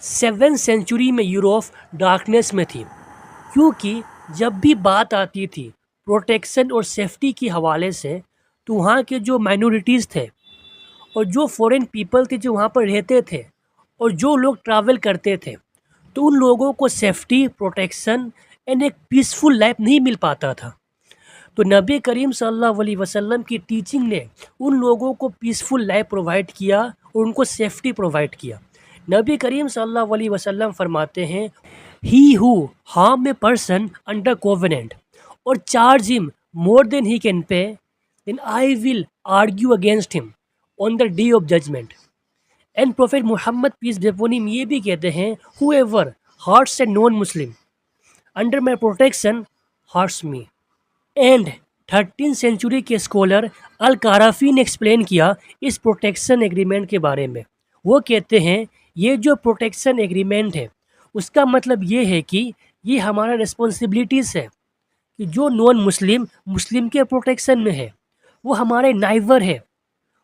7 century میں Europe darkness میں تھی، کیونکہ جب بھی بات آتی تھی پروٹیکشن اور سیفٹی کے حوالے سے تو وہاں کے جو مائنورٹیز تھے اور جو فورن پیپل تھے جو وہاں پر رہتے تھے اور جو لوگ ٹریول کرتے تھے، تو ان لوگوں کو سیفٹی، پروٹیکشن اینڈ ایک پیسفل لائف نہیں مل پاتا تھا۔ تو نبی کریم صلی اللہ علیہ وسلم کی ٹیچنگ نے ان لوگوں کو پیسفل لائف پرووائڈ کیا اور ان کو سیفٹی پرووائڈ کیا۔ نبی کریم صلی اللہ علیہ وسلم فرماتے ہیں، he who harm a person under covenant اور charge him more than he can pay then I will argue against him on the day of judgment. And prophet Muhammad peace be upon him یہ بھی کہتے ہیں، whoever harms a non Muslim under my protection harms me. And 13 century کے scholar al Qarafi نے explain کیا اس protection agreement کے بارے میں۔ وہ کہتے ہیں یہ جو پروٹیکشن ایگریمنٹ ہے اس کا مطلب یہ ہے کہ یہ ہمارا ریسپانسبلٹیز ہے کہ جو نان مسلم مسلم کے پروٹیکشن میں ہے، وہ ہمارے نائبر ہے،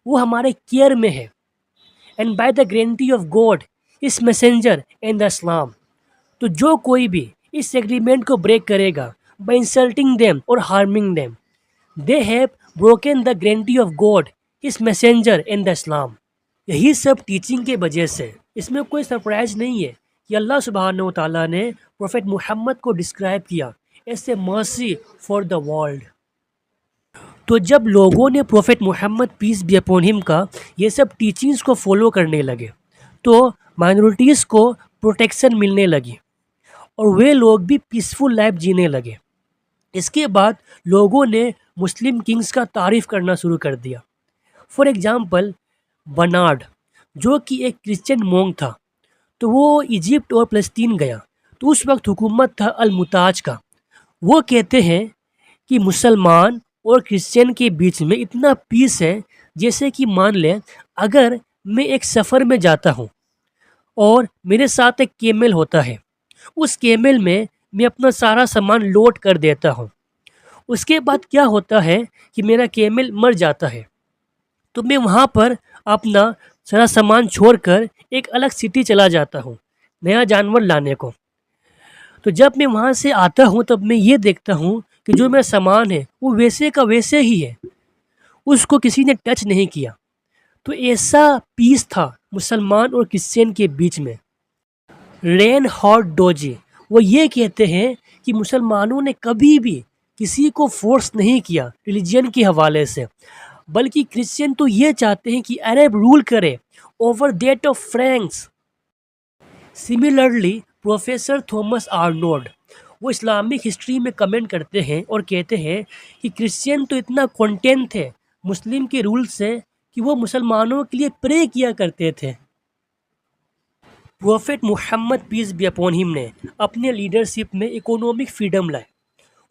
وہ ہمارے کیئر میں ہے، and by the guarantee of God his messenger and the Islam. تو جو کوئی بھی اس ایگریمنٹ کو بریک کرے گا بائی انسلٹنگ دیم اور harming them, they have broken the guarantee of God his messenger and the Islam. یہی سب ٹیچنگ کے وجہ سے اس میں کوئی سرپرائز نہیں ہے کہ اللہ سبحانہ و تعالیٰ نے پروفیٹ محمد کو ڈسکرائب کیا ایز اے مرسی فار دا ورلڈ۔ تو جب لوگوں نے prophet Muhammad peace be upon him کا یہ سب ٹیچنگز کو فالو کرنے لگے تو مائنورٹیز کو پروٹیکشن ملنے لگی اور وہ لوگ بھی پیسفل لائف جینے لگے۔ اس کے بعد لوگوں نے مسلم کنگز کا تعریف کرنا شروع کر دیا۔ فار ایگزامپل برنارڈ جو کہ ایک کرسچن مونک تھا، تو وہ ایجپٹ اور فلسطین گیا، تو اس وقت حکومت تھا المتاج کا۔ وہ کہتے ہیں کہ مسلمان اور کرسچن کے بیچ میں اتنا پیس ہے، جیسے کہ مان لیں اگر میں ایک سفر میں جاتا ہوں اور میرے ساتھ ایک کیمل ہوتا ہے، اس کیمل میں میں اپنا سارا سامان لوڈ کر دیتا ہوں، اس کے بعد کیا ہوتا ہے کہ میرا کیمل مر جاتا ہے، تو میں وہاں پر اپنا سارا سامان چھوڑ کر ایک الگ سٹی چلا جاتا ہوں نیا جانور لانے کو۔ تو جب میں وہاں سے آتا ہوں تب میں یہ دیکھتا ہوں کہ جو میرا سامان ہے وہ ویسے کا ویسے ہی ہے، اس کو کسی نے ٹچ نہیں کیا۔ تو ایسا پیس تھا مسلمان اور کرسچین کے بیچ میں۔ رین ہارڈ ڈوجی وہ یہ کہتے ہیں کہ مسلمانوں نے کبھی بھی کسی کو فورس نہیں کیا ریلیجن کے حوالے سے، بلکہ کرسچین تو یہ چاہتے ہیں کہ عرب رول کرے over that of francs. Similarly professor Thomas Arnold وہ اسلامک ہسٹری میں کمنٹ کرتے ہیں اور کہتے ہیں کہ کرسچین تو اتنا کنٹینٹ تھے مسلم کے رول سے کہ وہ مسلمانوں کے لیے پرے کیا کرتے تھے۔ Prophet Muhammad peace be upon him نے اپنے لیڈرشپ میں اکنامک فریڈم لائے۔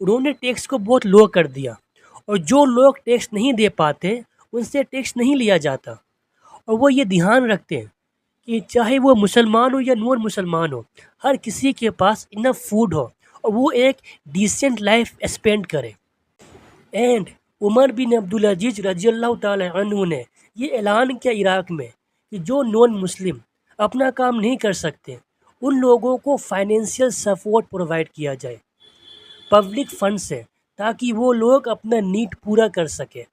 انہوں نے ٹیکس کو بہت لو کر دیا، اور جو لوگ ٹیکس نہیں دے پاتے ان سے ٹیکس نہیں لیا جاتا، اور وہ یہ دھیان رکھتے ہیں کہ چاہے وہ مسلمان ہو یا نان مسلمان ہو، ہر کسی کے پاس انف فوڈ ہو اور وہ ایک ڈیسنٹ لائف اسپینڈ کرے۔ اینڈ عمر بن عبدالعزیز رضی اللہ تعالی عنہ نے یہ اعلان کیا عراق میں کہ جو نان مسلم اپنا کام نہیں کر سکتے ان لوگوں کو فائنینشیل سپورٹ پرووائڈ کیا جائے پبلک فنڈ سے، تاکہ وہ لوگ اپنا نیڈ پورا کر سکے۔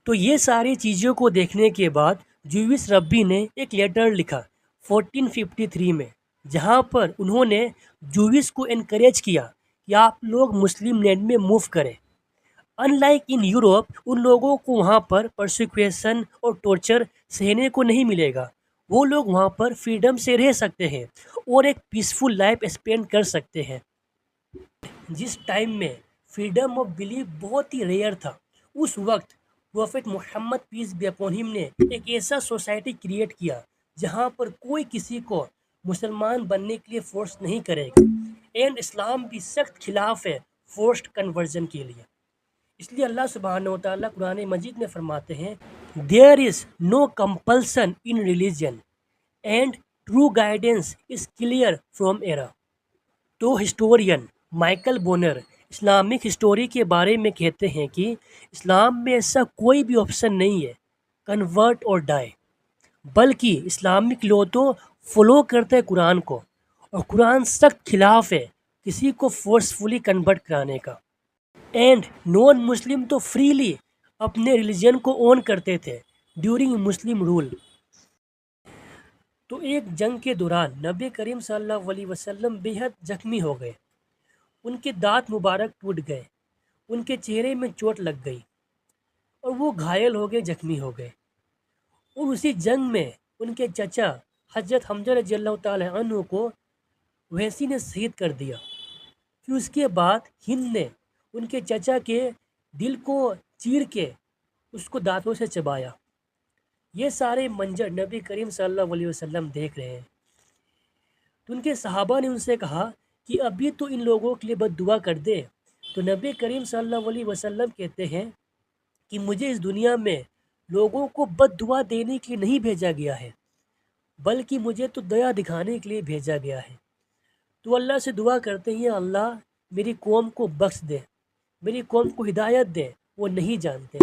تو یہ ساری چیزوں کو دیکھنے کے بعد جوئس ربی نے ایک لیٹر لکھا 1453 میں، جہاں پر انہوں نے جوئس کو انکریج کیا کہ آپ لوگ مسلم لینڈ میں موو کریں۔ ان لائک ان یوروپ ان لوگوں کو وہاں پر پرسیکیوشن اور ٹورچر سہنے کو نہیں ملے گا، وہ لوگ وہاں پر فریڈم سے رہ سکتے ہیں اور ایک پیسفل لائف اسپینڈ کر سکتے ہیں۔ جس ٹائم میں فریڈم آف بلیف بہت ہی ریئر تھا، اس وقت prophet Muhammad peace be upon him نے ایک ایسا سوسائٹی کریٹ کیا جہاں پر کوئی کسی کو مسلمان بننے کے لیے فورس نہیں کرے گا، اینڈ اسلام بھی سخت خلاف ہے فورسڈ کنورژن کے لیے۔ اس لیے اللہ سبحانہ و تعالیٰ قرآن مجید میں فرماتے ہیں، there is no compulsion in religion and true guidance is clear from error. تو historian Michael Bonner Islamic history کے بارے میں کہتے ہیں کہ اسلام میں ایسا کوئی بھی آپشن نہیں ہے کنورٹ اور ڈائی، بلکہ اسلامک لو تو فالو کرتا ہے قرآن کو، اور قرآن سخت خلاف ہے کسی کو فورسفلی کنورٹ کرانے کا. اینڈ نان مسلم تو فریلی اپنے ریلیجن کو اون کرتے تھے ڈیورنگ مسلم رول. تو ایک جنگ کے دوران نبی کریم صلی اللہ علیہ وسلم بے حد زخمی ہو گئے. ان کے دانت مبارک ٹوٹ گئے، ان کے چہرے میں چوٹ لگ گئی اور وہ گھائل ہو گئے، زخمی ہو گئے. اور اسی جنگ میں ان کے چچا حضرت حمزہ رضی اللہ تعالی عنہ کو ویسی نے شہید کر دیا. پھر اس کے بعد ہند نے ان کے چچا کے دل کو چیر کے اس کو دانتوں سے چبایا. یہ سارے منظر نبی کریم صلی اللہ علیہ وسلم دیکھ رہے ہیں. تو ان کے صحابہ نے ان سے کہا کہ ابھی تو ان لوگوں کے لیے بد دعا کر دے. تو نبی کریم صلی اللہ علیہ وسلم کہتے ہیں کہ مجھے اس دنیا میں لوگوں کو بد دعا دینے کے لیے نہیں بھیجا گیا ہے، بلکہ مجھے تو دیا دکھانے کے لیے بھیجا گیا ہے. تو اللہ سے دعا کرتے ہیں اللہ میری قوم کو بخش دے، میری قوم کو ہدایت دے، وہ نہیں جانتے.